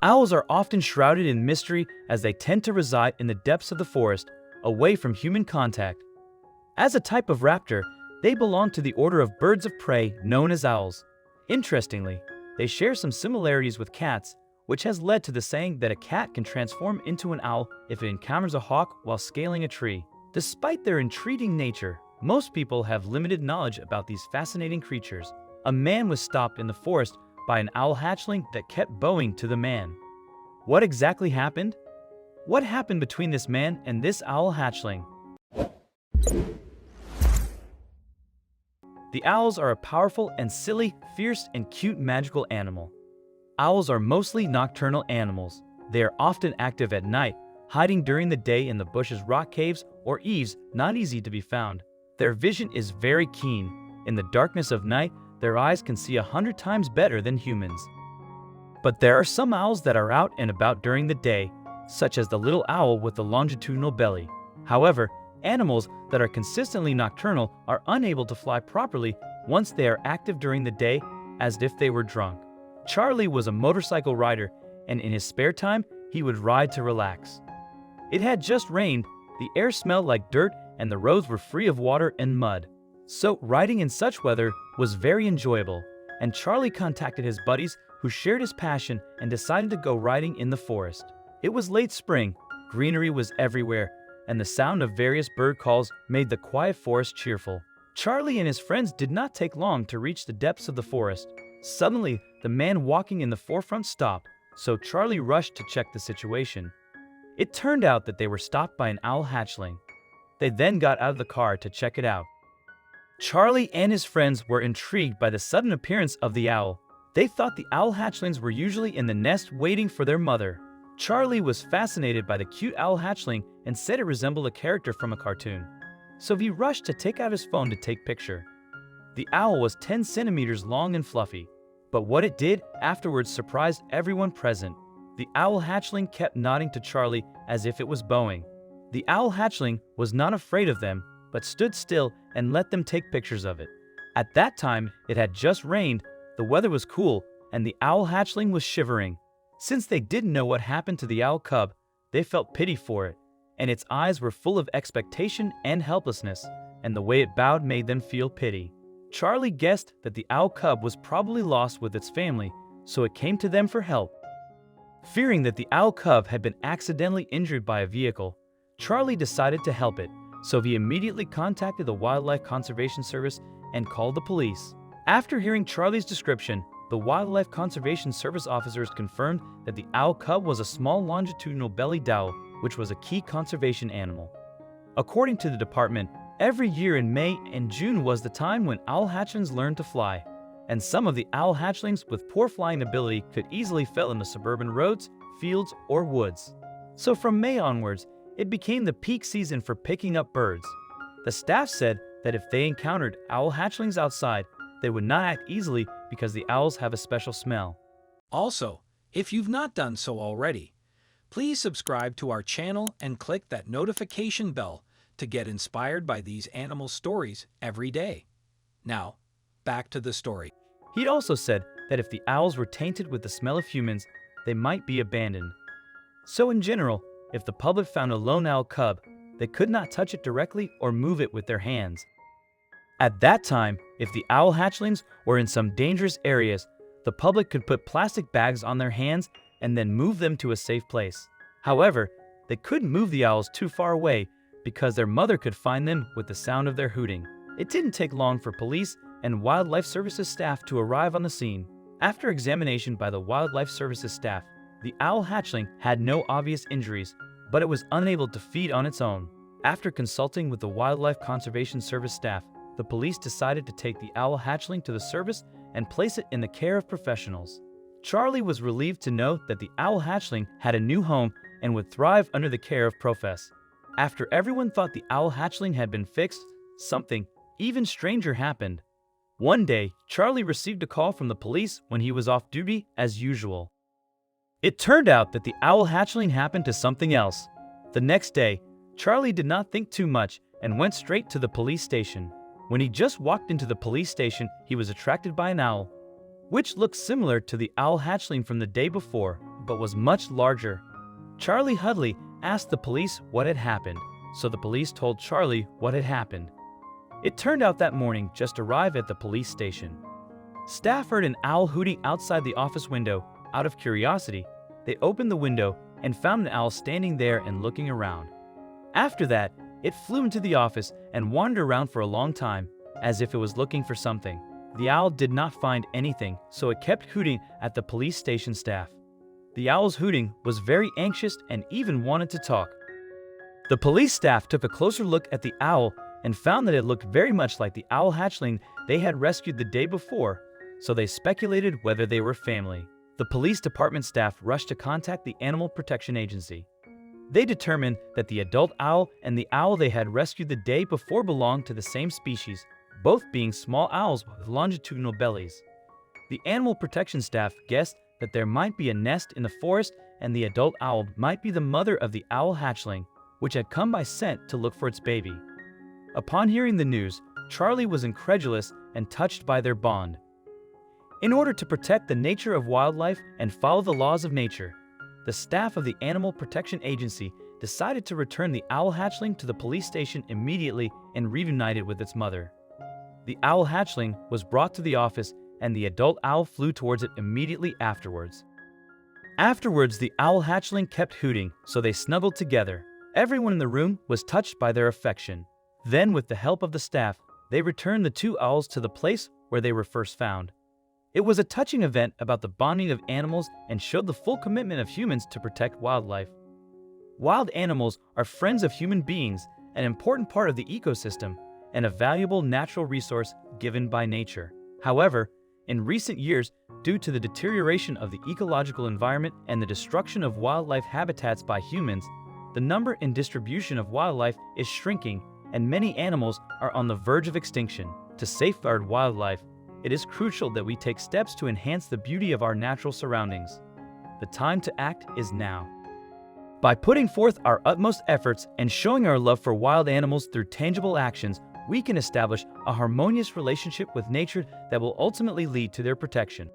Owls are often shrouded in mystery as they tend to reside in the depths of the forest, away from human contact. As a type of raptor, they belong to the order of birds of prey known as owls. Interestingly, they share some similarities with cats, which has led to the saying that a cat can transform into an owl if it encounters a hawk while scaling a tree. Despite their intriguing nature, most people have limited knowledge about these fascinating creatures. A man was stopped in the forest by an owl hatchling that kept bowing to the man. What exactly happened? What happened between this man and this owl hatchling? The owls are a powerful and silly, fierce and cute magical animal. Owls are mostly nocturnal animals. They are often active at night, hiding during the day in the bushes, rock caves, or eaves not easy to be found. Their vision is very keen. In the darkness of night, their eyes can see 100 times better than humans. But there are some owls that are out and about during the day, such as the little owl with the longitudinal belly. However, animals that are consistently nocturnal are unable to fly properly once they are active during the day, as if they were drunk. Charlie was a motorcycle rider, and in his spare time, he would ride to relax. It had just rained, the air smelled like dirt, and the roads were free of water and mud. So riding in such weather was very enjoyable, and Charlie contacted his buddies who shared his passion and decided to go riding in the forest. It was late spring, greenery was everywhere, and the sound of various bird calls made the quiet forest cheerful. Charlie and his friends did not take long to reach the depths of the forest. Suddenly, the man walking in the forefront stopped, so Charlie rushed to check the situation. It turned out that they were stopped by an owl hatchling. They then got out of the car to check it out. Charlie and his friends were intrigued by the sudden appearance of the owl. They thought the owl hatchlings were usually in the nest waiting for their mother. Charlie was fascinated by the cute owl hatchling and said it resembled a character from a cartoon. So he rushed to take out his phone to take picture. The owl was 10 centimeters long and fluffy, but what it did afterwards surprised everyone present. The owl hatchling kept nodding to Charlie as if it was bowing. The owl hatchling was not afraid of them, but stood still and let them take pictures of it. At that time, it had just rained, the weather was cool, and the owl hatchling was shivering. Since they didn't know what happened to the owl cub, they felt pity for it, and its eyes were full of expectation and helplessness, and the way it bowed made them feel pity. Charlie guessed that the owl cub was probably lost with its family, so it came to them for help. Fearing that the owl cub had been accidentally injured by a vehicle, Charlie decided to help it, so he immediately contacted the Wildlife Conservation Service and called the police. After hearing Charlie's description, the Wildlife Conservation Service officers confirmed that the owl cub was a small longitudinal bellied owl, which was a key conservation animal. According to the department, every year in May and June was the time when owl hatchlings learned to fly, and some of the owl hatchlings with poor flying ability could easily fall into suburban roads, fields, or woods. So from May onwards, it became the peak season for picking up birds. The staff said that if they encountered owl hatchlings outside, they would not act easily because the owls have a special smell. Also, if you've not done so already, please subscribe to our channel and click that notification bell to get inspired by these animal stories every day. Now, back to the story. He'd also said that if the owls were tainted with the smell of humans, they might be abandoned. So in general, if the public found a lone owl cub, they could not touch it directly or move it with their hands. At that time, if the owl hatchlings were in some dangerous areas, the public could put plastic bags on their hands and then move them to a safe place. However, they couldn't move the owls too far away because their mother could find them with the sound of their hooting. It didn't take long for police and Wildlife Services staff to arrive on the scene. After examination by the Wildlife Services staff, the owl hatchling had no obvious injuries, but it was unable to feed on its own. After consulting with the Wildlife Conservation Service staff, the police decided to take the owl hatchling to the service and place it in the care of professionals. Charlie was relieved to know that the owl hatchling had a new home and would thrive under the care of profes. After everyone thought the owl hatchling had been fixed, something even stranger happened. One day, Charlie received a call from the police when he was off duty as usual. It turned out that the owl hatchling happened to something else. The next day, Charlie did not think too much and went straight to the police station. When he just walked into the police station, he was attracted by an owl, which looked similar to the owl hatchling from the day before, but was much larger. Charlie Hudley asked the police what had happened, so the police told Charlie what had happened. It turned out that morning just arrived at the police station. Staff heard an owl hooting outside the office window. Out of curiosity, they opened the window and found an owl standing there and looking around. After that, it flew into the office and wandered around for a long time, as if it was looking for something. The owl did not find anything, so it kept hooting at the police station staff. The owl's hooting was very anxious and even wanted to talk. The police staff took a closer look at the owl and found that it looked very much like the owl hatchling they had rescued the day before, so they speculated whether they were family. The police department staff rushed to contact the Animal Protection Agency. They determined that the adult owl and the owl they had rescued the day before belonged to the same species, both being small owls with longitudinal bellies. The Animal Protection staff guessed that there might be a nest in the forest and the adult owl might be the mother of the owl hatchling, which had come by scent to look for its baby. Upon hearing the news, Charlie was incredulous and touched by their bond. In order to protect the nature of wildlife and follow the laws of nature, the staff of the Animal Protection Agency decided to return the owl hatchling to the police station immediately and reunite it with its mother. The owl hatchling was brought to the office and the adult owl flew towards it immediately afterwards. Afterwards, the owl hatchling kept hooting, so they snuggled together. Everyone in the room was touched by their affection. Then, with the help of the staff, they returned the two owls to the place where they were first found. It was a touching event about the bonding of animals and showed the full commitment of humans to protect wildlife. Wild animals are friends of human beings, an important part of the ecosystem, and a valuable natural resource given by nature. However, in recent years, due to the deterioration of the ecological environment and the destruction of wildlife habitats by humans, the number and distribution of wildlife is shrinking, and many animals are on the verge of extinction. To safeguard wildlife, it is crucial that we take steps to enhance the beauty of our natural surroundings. The time to act is now. By putting forth our utmost efforts and showing our love for wild animals through tangible actions, we can establish a harmonious relationship with nature that will ultimately lead to their protection.